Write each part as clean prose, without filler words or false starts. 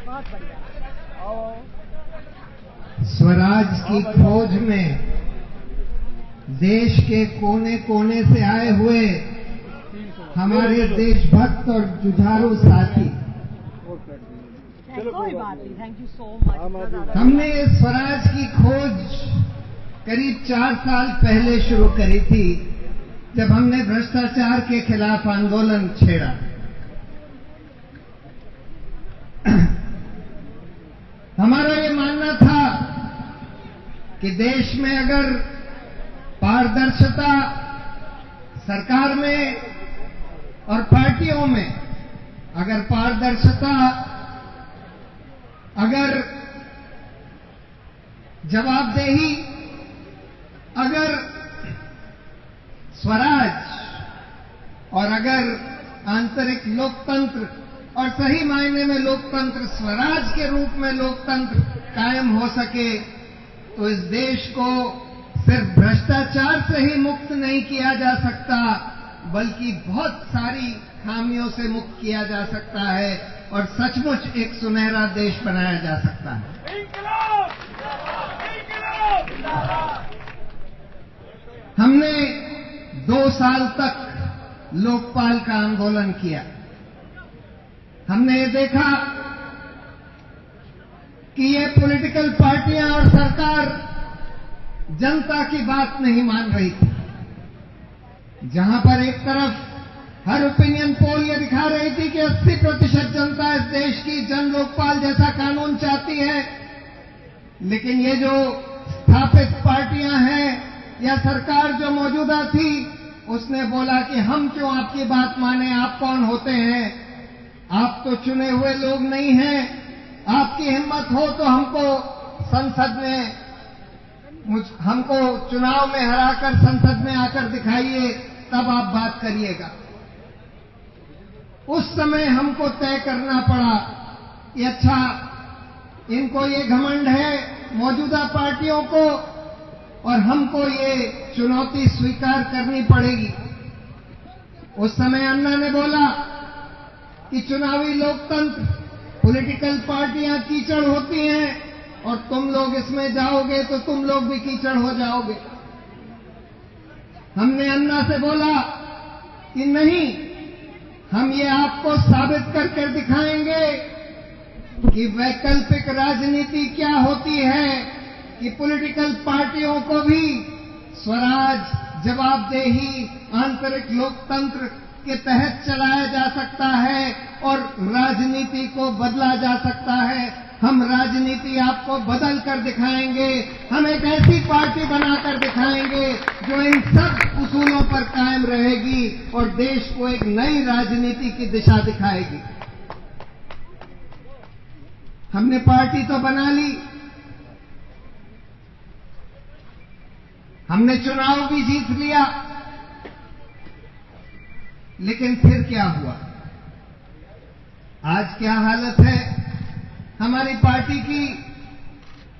बहुत बढ़िया। स्वराज की खोज में देश के कोने कोने से आए हुए हमारे देशभक्त और जुझारू साथी, कोई बात नहीं, थैंक यू सो मच। हमने स्वराज की खोज करीब 4 साल पहले शुरू करी थी, जब हमने भ्रष्टाचार के खिलाफ आंदोलन छेड़ा। हमारा ये मानना था कि देश में अगर पारदर्शिता सरकार में और पार्टियों में, अगर पारदर्शिता, अगर जवाबदेही, अगर स्वराज और अगर आंतरिक लोकतंत्र और सही मायने में लोकतंत्र स्वराज के रूप में लोकतंत्र कायम हो सके, तो इस देश को सिर्फ भ्रष्टाचार से ही मुक्त नहीं किया जा सकता, बल्कि बहुत सारी खामियों से मुक्त किया जा सकता है और सचमुच एक सुनहरा देश बनाया जा सकता है। हमने 2 साल तक लोकपाल का आंदोलन किया। हमने ये देखा कि ये पॉलिटिकल पार्टियां और सरकार जनता की बात नहीं मान रही थी। जहां पर एक तरफ हर ओपिनियन पोल ये दिखा रही थी कि 80% जनता इस देश की जन लोकपाल जैसा कानून चाहती है, लेकिन ये जो स्थापित पार्टियां हैं या सरकार जो मौजूदा थी, उसने बोला कि हम क्यों आपकी बात माने, आप कौन होते हैं, आप तो चुने हुए लोग नहीं हैं, आपकी हिम्मत हो तो हमको चुनाव में हराकर संसद में आकर दिखाइए, तब आप बात करिएगा। उस समय हमको तय करना पड़ा कि अच्छा, इनको ये घमंड है मौजूदा पार्टियों को, और हमको ये चुनौती स्वीकार करनी पड़ेगी। उस समय अन्ना ने बोला कि चुनावी लोकतंत्र, पॉलिटिकल पार्टियां कीचड़ होती हैं और तुम लोग इसमें जाओगे तो तुम लोग भी कीचड़ हो जाओगे। हमने अन्ना से बोला कि नहीं, हम ये आपको साबित करके दिखाएंगे कि वैकल्पिक राजनीति क्या होती है, कि पॉलिटिकल पार्टियों को भी स्वराज, जवाबदेही, आंतरिक लोकतंत्र के तहत चलाया जा सकता है और राजनीति को बदला जा सकता है। हम राजनीति आपको बदल कर दिखाएंगे। हम एक ऐसी पार्टी बनाकर दिखाएंगे जो इन सब उसूलों पर कायम रहेगी और देश को एक नई राजनीति की दिशा दिखाएगी। हमने पार्टी तो बना ली, हमने चुनाव भी जीत लिया, लेकिन फिर क्या हुआ? आज क्या हालत है हमारी पार्टी की?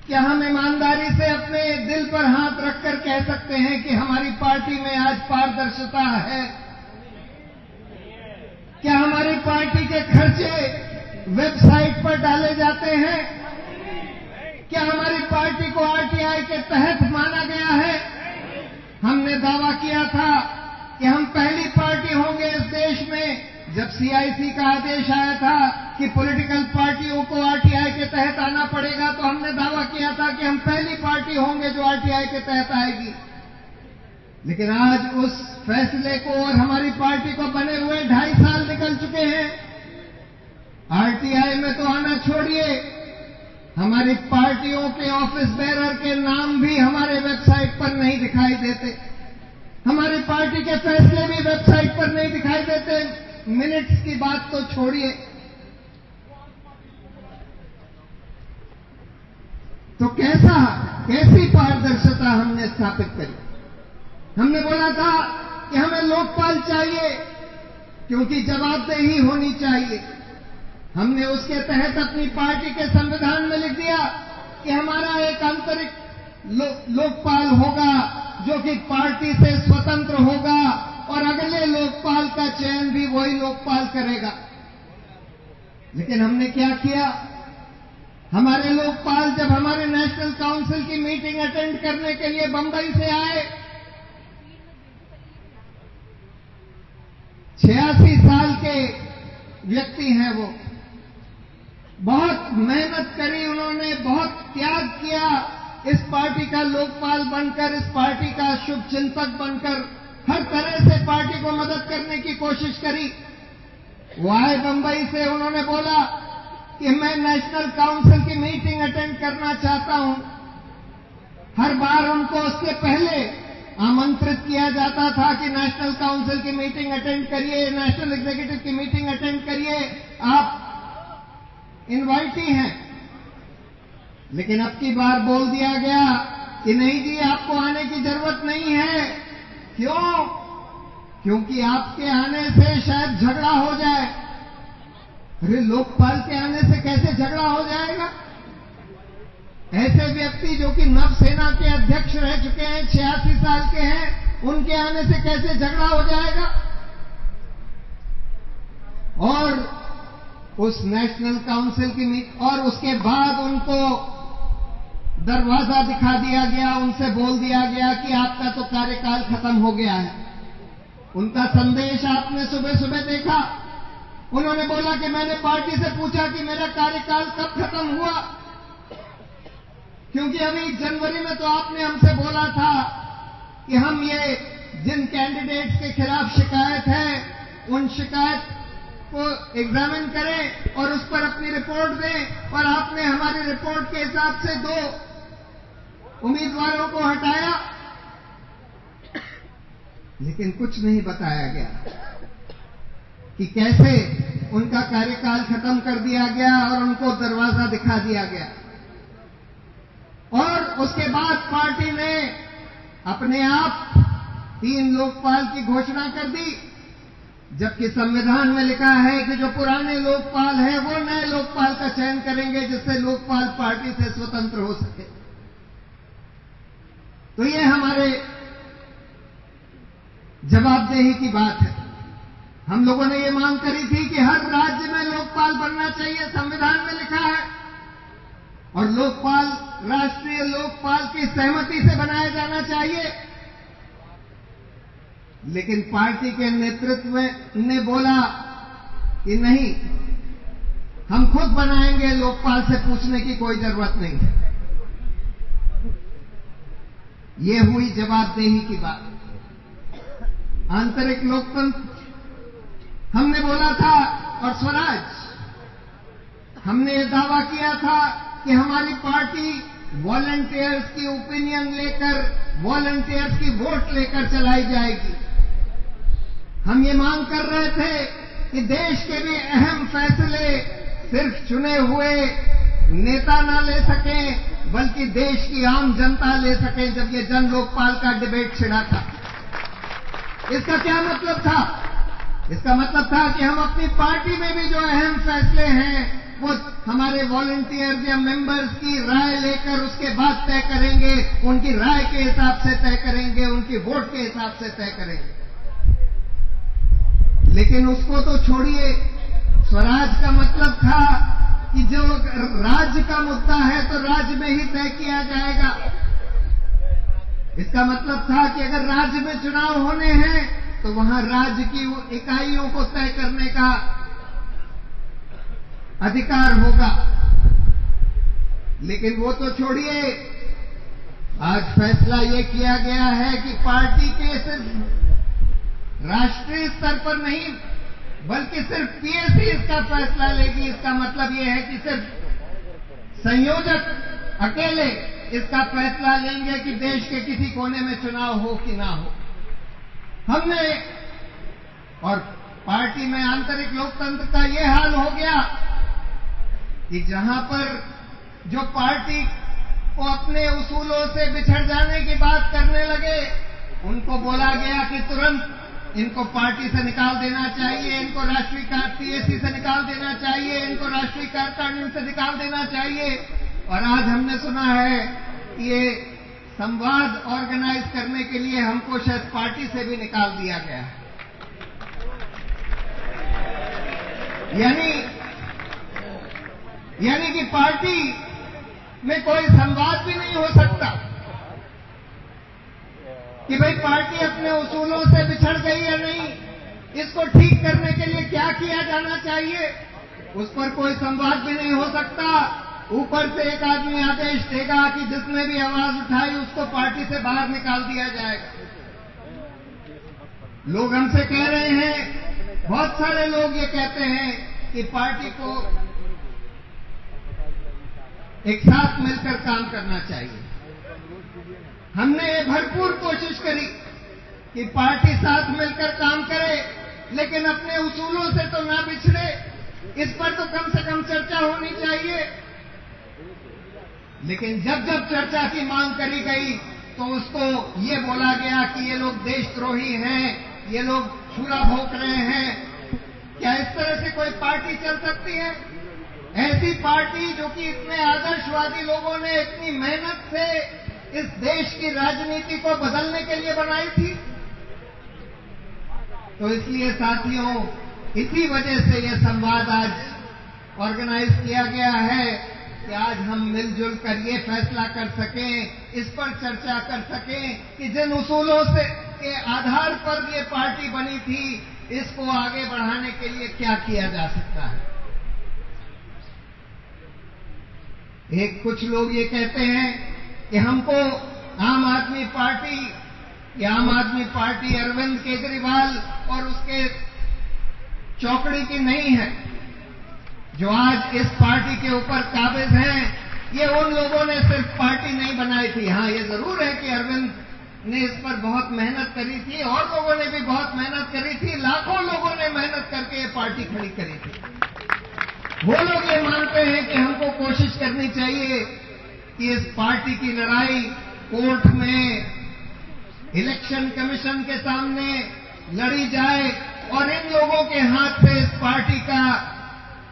क्या हम ईमानदारी से अपने दिल पर हाथ रखकर कह सकते हैं कि हमारी पार्टी में आज पारदर्शिता है? क्या हमारी पार्टी के खर्चे वेबसाइट पर डाले जाते हैं? क्या हमारी पार्टी को आरटीआई के तहत माना गया है? हमने दावा किया था कि हम पहली पार्टी होंगे इस देश में, जब सीआईसी का आदेश आया था कि पॉलिटिकल पार्टियों को आरटीआई के तहत आना पड़ेगा, तो हमने दावा किया था कि हम पहली पार्टी होंगे जो आरटीआई के तहत आएगी। लेकिन आज उस फैसले को और हमारी पार्टी को बने हुए 2.5 साल निकल चुके हैं। आरटीआई में तो आना छोड़िए, हमारी पार्टियों के ऑफिस बेरर के नाम भी हमारे वेबसाइट पर नहीं दिखाई देते। हमारी पार्टी के फैसले भी वेबसाइट पर नहीं दिखाई देते। मिनट्स की बात तो छोड़िए। तो कैसी पारदर्शिता हमने स्थापित करी? हमने बोला था कि हमें लोकपाल चाहिए क्योंकि जवाबदेही होनी चाहिए। हमने उसके तहत अपनी पार्टी के संविधान में लिख दिया कि हमारा एक आंतरिक लोकपाल होगा जो कि पार्टी से स्वतंत्र होगा और अगले लोकपाल का चयन भी वही लोकपाल करेगा। लेकिन हमने क्या किया? हमारे लोकपाल जब हमारे नेशनल काउंसिल की मीटिंग अटेंड करने के लिए बंबई से आए, 86 साल के व्यक्ति हैं वो। बहुत मेहनत करी उन्होंने, बहुत त्याग किया इस पार्टी का लोकपाल बनकर, इस पार्टी का शुभ चिंतक बनकर, हर तरह से पार्टी को मदद करने की कोशिश करी। वो आए बंबई से, उन्होंने बोला कि मैं नेशनल काउंसिल की मीटिंग अटेंड करना चाहता हूं। हर बार उनको उससे पहले आमंत्रित किया जाता था कि नेशनल काउंसिल की मीटिंग अटेंड करिए, नेशनल एग्जीक्यूटिव की मीटिंग अटेंड करिए, आप इनवाइटी हैं। लेकिन अब की बार बोल दिया गया कि नहीं जी, आपको आने की जरूरत नहीं है। क्यों? क्योंकि आपके आने से शायद झगड़ा हो जाए। अरे, लोकपाल के आने से कैसे झगड़ा हो जाएगा? ऐसे व्यक्ति जो कि नवसेना के अध्यक्ष रह चुके हैं, 86 साल के हैं, उनके आने से कैसे झगड़ा हो जाएगा? और उस नेशनल काउंसिल की और उसके बाद उनको दरवाजा दिखा दिया गया, उनसे बोल दिया गया कि आपका तो कार्यकाल खत्म हो गया है। उनका संदेश आपने सुबह सुबह देखा। उन्होंने बोला कि मैंने पार्टी से पूछा कि मेरा कार्यकाल कब खत्म हुआ, क्योंकि अभी जनवरी में तो आपने हमसे बोला था कि हम ये जिन कैंडिडेट्स के खिलाफ शिकायत है उन शिकायत को एग्जामिन करें और उस पर अपनी रिपोर्ट दें, और आपने हमारी रिपोर्ट के हिसाब से 2 उम्मीदवारों को हटाया, लेकिन कुछ नहीं बताया गया कि कैसे उनका कार्यकाल खत्म कर दिया गया और उनको दरवाजा दिखा दिया गया। और उसके बाद पार्टी ने अपने आप 3 लोकपाल की घोषणा कर दी, जबकि संविधान में लिखा है कि जो पुराने लोकपाल हैं वो नए लोकपाल का चयन करेंगे, जिससे लोकपाल पार्टी से स्वतंत्र हो सके। तो ये हमारे जवाबदेही की बात है। हम लोगों ने ये मांग करी थी कि हर राज्य में लोकपाल बनना चाहिए, संविधान में लिखा है, और लोकपाल राष्ट्रीय लोकपाल की सहमति से बनाया जाना चाहिए। लेकिन पार्टी के नेतृत्व ने बोला कि नहीं, हम खुद बनाएंगे, लोकपाल से पूछने की कोई जरूरत नहीं है। ये हुई जवाबदेही की बात। आंतरिक लोकतंत्र हमने बोला था, और स्वराज, हमने ये दावा किया था कि हमारी पार्टी वॉलंटियर्स की ओपिनियन लेकर, वॉलंटियर्स की वोट लेकर चलाई जाएगी। हम ये मांग कर रहे थे कि देश के भी अहम फैसले सिर्फ चुने हुए नेता ना ले सकें, बल्कि देश की आम जनता ले सके। जब ये जन लोकपाल का डिबेट छिड़ा था, इसका क्या मतलब था? इसका मतलब था कि हम अपनी पार्टी में भी जो अहम फैसले हैं वो हमारे वॉलंटियर्स या मेंबर्स की राय लेकर उसके बाद तय करेंगे, उनकी राय के हिसाब से तय करेंगे, उनकी वोट के हिसाब से तय करेंगे। लेकिन उसको तो छोड़िए, स्वराज का मतलब था कि जो राज्य का मुद्दा है तो राज्य में ही तय किया जाएगा। इसका मतलब था कि अगर राज्य में चुनाव होने हैं तो वहां राज्य की इकाइयों को तय करने का अधिकार होगा। लेकिन वो तो छोड़िए, आज फैसला ये किया गया है कि पार्टी के सिर्फ राष्ट्रीय स्तर पर नहीं बल्कि सिर्फ पीएसी इसका फैसला लेगी। इसका मतलब ये है कि सिर्फ संयोजक अकेले इसका फैसला लेंगे कि देश के किसी कोने में चुनाव हो कि ना हो। हमने और पार्टी में आंतरिक लोकतंत्र का ये हाल हो गया कि जहां पर जो पार्टी को अपने उसूलों से बिछड़ जाने की बात करने लगे, उनको बोला गया कि तुरंत इनको पार्टी से निकाल देना चाहिए, इनको राष्ट्रीय पीएसी से निकाल देना चाहिए, इनको राष्ट्रीय कार्यकारिणी से निकाल देना चाहिए। और आज हमने सुना है कि ये संवाद ऑर्गेनाइज करने के लिए हमको शायद पार्टी से भी निकाल दिया गया है। यानी यानी कि पार्टी में कोई संवाद भी नहीं हो सकता कि भाई पार्टी अपने उसूलों से बिछड़ गई या नहीं, इसको ठीक करने के लिए क्या किया जाना चाहिए, उस पर कोई संवाद भी नहीं हो सकता। ऊपर से एक आदमी आदेश देगा कि जिसने भी आवाज उठाई उसको पार्टी से बाहर निकाल दिया जाएगा। लोग हमसे कह रहे हैं, बहुत सारे लोग ये कहते हैं कि पार्टी को एक साथ मिलकर काम करना चाहिए। हमने ये भरपूर कोशिश करी कि पार्टी साथ मिलकर काम करे, लेकिन अपने उसूलों से तो ना बिछड़े, इस पर तो कम से कम चर्चा होनी चाहिए। लेकिन जब जब चर्चा की मांग करी गई तो उसको ये बोला गया कि ये लोग देशद्रोही हैं, ये लोग छुरा भोंक रहे हैं। क्या इस तरह से कोई पार्टी चल सकती है? ऐसी पार्टी जो कि इतने आदर्शवादी लोगों ने इतनी मेहनत से इस देश की राजनीति को बदलने के लिए बनाई थी। तो इसलिए साथियों, इसी वजह से यह संवाद आज ऑर्गेनाइज किया गया है कि आज हम मिलजुल कर ये फैसला कर सकें, इस पर चर्चा कर सकें कि जिन उसूलों से के आधार पर ये पार्टी बनी थी, इसको आगे बढ़ाने के लिए क्या किया जा सकता है। कुछ लोग ये कहते हैं कि हमको आम आदमी पार्टी अरविंद केजरीवाल और उसके चौकड़ी की नहीं है। जो आज इस पार्टी के ऊपर काबिज हैं, ये उन लोगों ने सिर्फ पार्टी नहीं बनाई थी। हाँ, ये जरूर है कि अरविंद ने इस पर बहुत मेहनत करी थी और लोगों ने भी बहुत मेहनत करी थी, लाखों लोगों ने मेहनत करके ये पार्टी खड़ी करी थी। वो लोग ये मानते हैं कि हमको कोशिश करनी चाहिए कि इस पार्टी की लड़ाई कोर्ट में, इलेक्शन कमीशन के सामने लड़ी जाए और इन लोगों के हाथ से इस पार्टी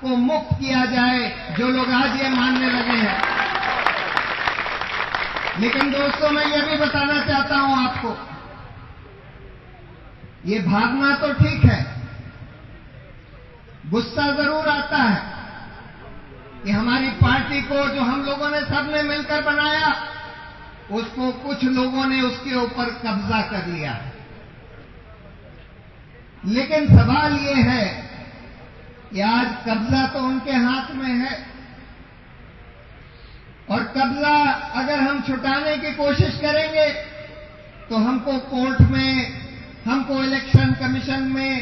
को मुक्त किया जाए, जो लोग आज ये मानने लगे हैं। लेकिन दोस्तों, मैं ये भी बताना चाहता हूं आपको, ये भावना तो ठीक है, गुस्सा जरूर आता है कि हमारी पार्टी को जो हम लोगों ने सबने मिलकर बनाया, उसको कुछ लोगों ने उसके ऊपर कब्जा कर लिया है। लेकिन सवाल ये है कि आज कब्जा तो उनके हाथ में है, और कब्जा अगर हम छुटाने की कोशिश करेंगे तो हमको कोर्ट में, हमको इलेक्शन कमीशन में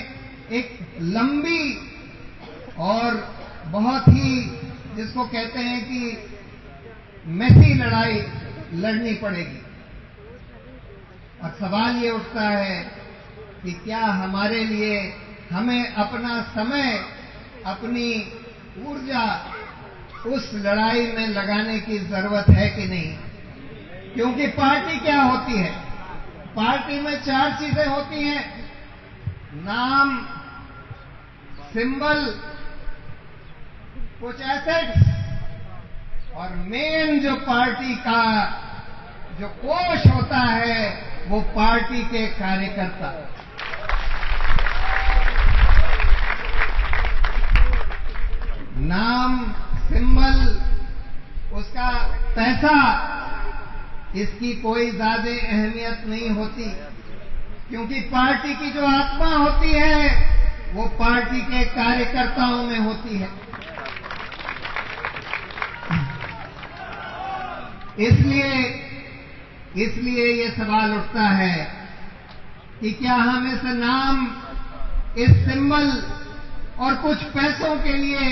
एक लंबी और बहुत ही, जिसको कहते हैं कि मैसी लड़ाई लड़नी पड़ेगी। और सवाल ये उठता है कि क्या हमारे लिए, हमें अपना समय, अपनी ऊर्जा उस लड़ाई में लगाने की जरूरत है कि नहीं। क्योंकि पार्टी क्या होती है? पार्टी में 4 चीजें होती हैं: नाम, सिंबल, कुछ एसेट्स, और मेन जो पार्टी का जो कोष होता है वो पार्टी के कार्यकर्ता। नाम, सिंबल, उसका पैसा, इसकी कोई ज्यादा अहमियत नहीं होती, क्योंकि पार्टी की जो आत्मा होती है वो पार्टी के कार्यकर्ताओं में होती है। इसलिए ये सवाल उठता है कि क्या हम इस नाम, इस सिंबल और कुछ पैसों के लिए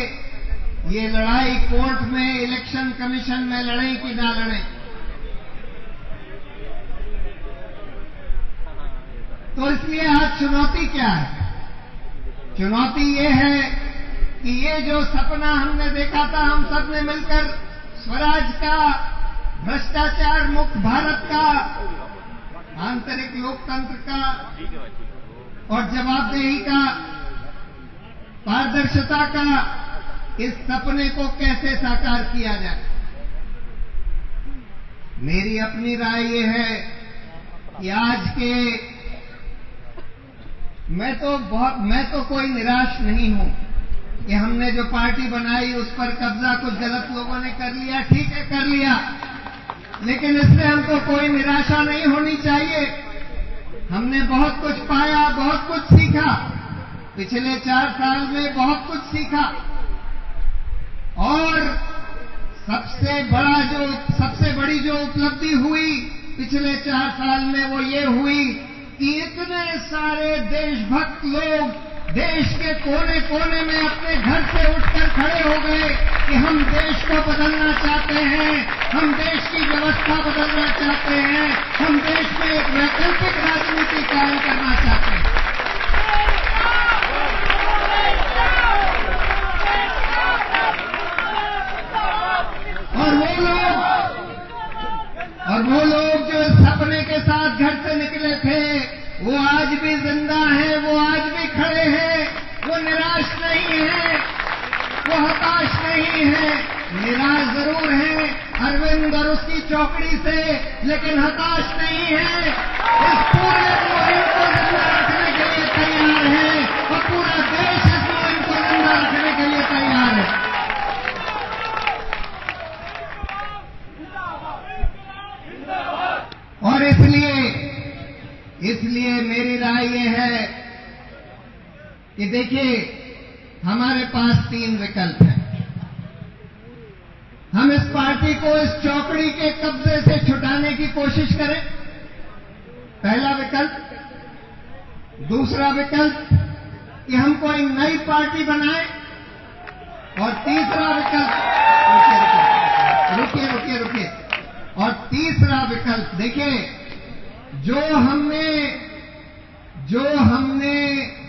ये लड़ाई कोर्ट में, इलेक्शन कमीशन में लड़ें कि ना लड़ें। तो इसलिए आज चुनौती क्या है? चुनौती ये है कि ये जो सपना हमने देखा था, हम सब ने मिलकर, स्वराज का, भ्रष्टाचार मुक्त भारत का, आंतरिक लोकतंत्र का और जवाबदेही का, पारदर्शिता का, इस सपने को कैसे साकार किया जाए। मेरी अपनी राय ये है कि आज के, मैं तो कोई निराश नहीं हूं, कि हमने जो पार्टी बनाई उस पर कब्जा कुछ गलत लोगों ने कर लिया, ठीक है कर लिया, लेकिन इससे हमको कोई निराशा नहीं होनी चाहिए। हमने बहुत कुछ पाया, बहुत कुछ सीखा, पिछले 4 साल में बहुत कुछ सीखा। और सबसे बड़ी जो उपलब्धि हुई पिछले 4 साल में वो ये हुई कि इतने सारे देशभक्त लोग देश के कोने कोने में अपने घर से उठकर खड़े हो गए कि हम देश को बदलना चाहते हैं, हम देश की व्यवस्था बदलना चाहते हैं, हम देश में एक वैकल्पिक राजनीति कायम करना चाहते हैं। और वो लोग जो सपने के साथ घर से निकले थे वो आज भी जिंदा हैं, वो आज भी खड़े हैं, वो निराश नहीं है, वो हताश नहीं है। निराश जरूर है अरविंद और उसकी चौकड़ी से, लेकिन हताश नहीं है। इस पूरे मुहिम को जिंदा रखने के लिए तैयार है और पूरा देश इस मुहिम को जिंदा रखने के लिए तैयार है। और इसलिए मेरी राय ये है कि देखिए, हमारे पास 3 विकल्प हैं। हम इस पार्टी को इस चौकड़ी के कब्जे से छुटाने की कोशिश करें, पहला विकल्प। दूसरा विकल्प कि हम कोई नई पार्टी बनाएं, और तीसरा विकल्प, रुकिए, और तीसरा विकल्प देखिए, जो हमने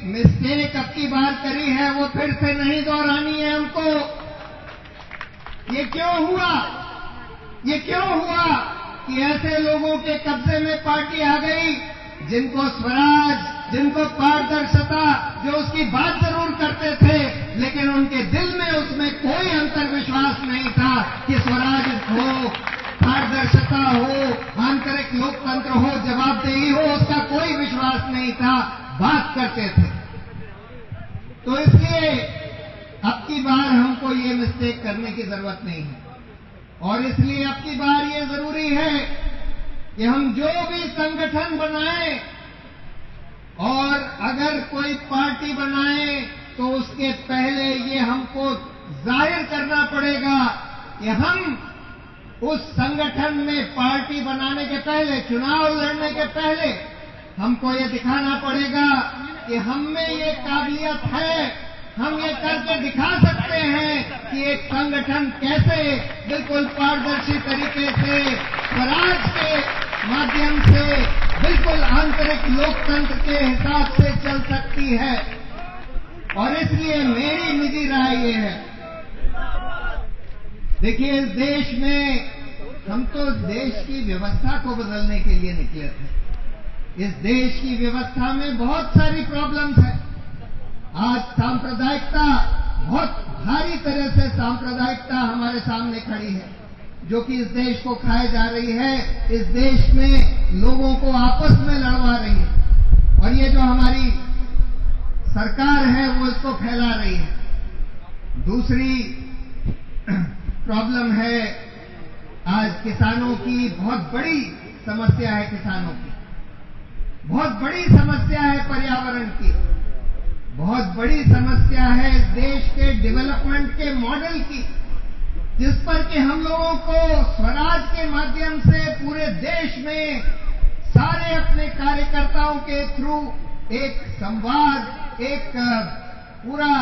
मिस्टेक अब की बार करी है वो फिर से नहीं दोहरानी है हमको। ये क्यों हुआ कि ऐसे लोगों के कब्जे में पार्टी आ गई जिनको स्वराज, जिनको पारदर्शिता, जो उसकी बात जरूर करते थे लेकिन उनके दिल में उसमें कोई अंतर्विश्वास नहीं था कि स्वराज हो, पारदर्शिता हो, आंतरिक लोकतंत्र हो, जवाबदेही हो, उसका कोई विश्वास नहीं था, बात करते थे। तो इसलिए अब की बार हमको ये मिस्टेक करने की जरूरत नहीं है, और इसलिए अब की बार ये जरूरी है कि हम जो भी संगठन बनाएं और अगर कोई पार्टी बनाएं तो उसके पहले ये हमको जाहिर करना पड़ेगा कि हम उस संगठन में पार्टी बनाने के पहले, चुनाव लड़ने के पहले हमको ये दिखाना पड़ेगा कि हम में ये काबिलियत है, हम ये करके दिखा सकते हैं कि एक संगठन कैसे बिल्कुल पारदर्शी तरीके से, स्वराज के माध्यम से, बिल्कुल आंतरिक लोकतंत्र के हिसाब से चल सकती है। और इसलिए मेरी निजी राय ये है, देखिए, इस देश में हम तो देश की व्यवस्था को बदलने के लिए निकले थे। इस देश की व्यवस्था में बहुत सारी प्रॉब्लम्स हैं। आज सांप्रदायिकता, बहुत भारी तरह से सांप्रदायिकता हमारे सामने खड़ी है, जो कि इस देश को खाए जा रही है, इस देश में लोगों को आपस में लड़वा रही है, और ये जो हमारी सरकार है वो इसको फैला रही है। दूसरी प्रॉब्लम है, आज किसानों की बहुत बड़ी समस्या है, किसानों की बहुत बड़ी समस्या है, पर्यावरण की बहुत बड़ी समस्या है, इस देश के डेवलपमेंट के मॉडल की, जिस पर कि हम लोगों को स्वराज के माध्यम से पूरे देश में सारे अपने कार्यकर्ताओं के थ्रू एक संवाद, एक पूरा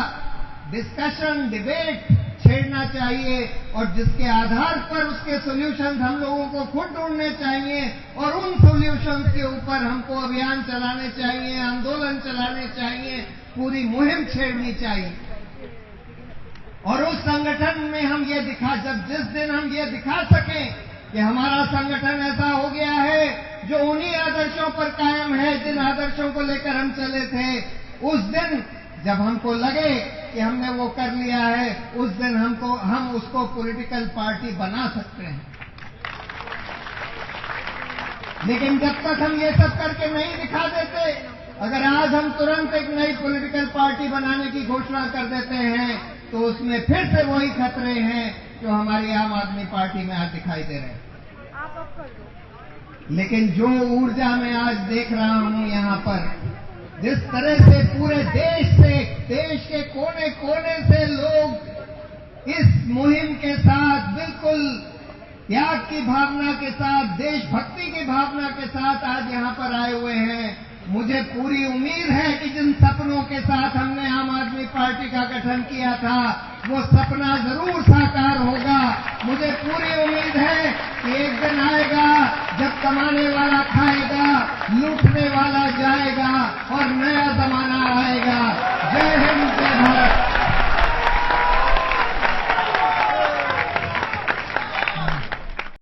डिस्कशन, डिबेट छेड़ना चाहिए, और जिसके आधार पर उसके सॉल्यूशंस हम लोगों को खुद ढूंढने चाहिए, और उन सॉल्यूशंस के ऊपर हमको अभियान चलाने चाहिए, आंदोलन चलाने चाहिए, पूरी मुहिम छेड़नी चाहिए। और उस संगठन में हम ये जिस दिन हम ये दिखा सकें कि हमारा संगठन ऐसा हो गया है जो उन्हीं आदर्शों पर कायम है जिन आदर्शों को लेकर हम चले थे, उस दिन जब हमको लगे कि हमने वो कर लिया है, उस दिन हम उसको पॉलिटिकल पार्टी बना सकते हैं। लेकिन जब तक हम ये सब करके नहीं दिखा देते, अगर आज हम तुरंत एक नई पॉलिटिकल पार्टी बनाने की घोषणा कर देते हैं तो उसमें फिर से वही खतरे हैं जो हमारी आम आदमी पार्टी में आज दिखाई दे रहे हैं। आप अब कर दो। लेकिन जो ऊर्जा मैं आज देख रहा हूं यहाँ पर, जिस तरह से पूरे देश के कोने कोने से लोग इस मुहिम के साथ बिल्कुल त्याग की भावना के साथ, देशभक्ति की भावना के साथ आज यहाँ पर आए हुए हैं, मुझे पूरी उम्मीद है कि जिन सपनों के साथ हमने आम आदमी पार्टी का गठन किया था वो सपना जरूर साकार होगा। मुझे पूरी उम्मीद है कि एक दिन आएगा जब कमाने वाला खाएगा, लूटने वाला जाएगा और नया जमाना आएगा। जय हिंद, जय भारत।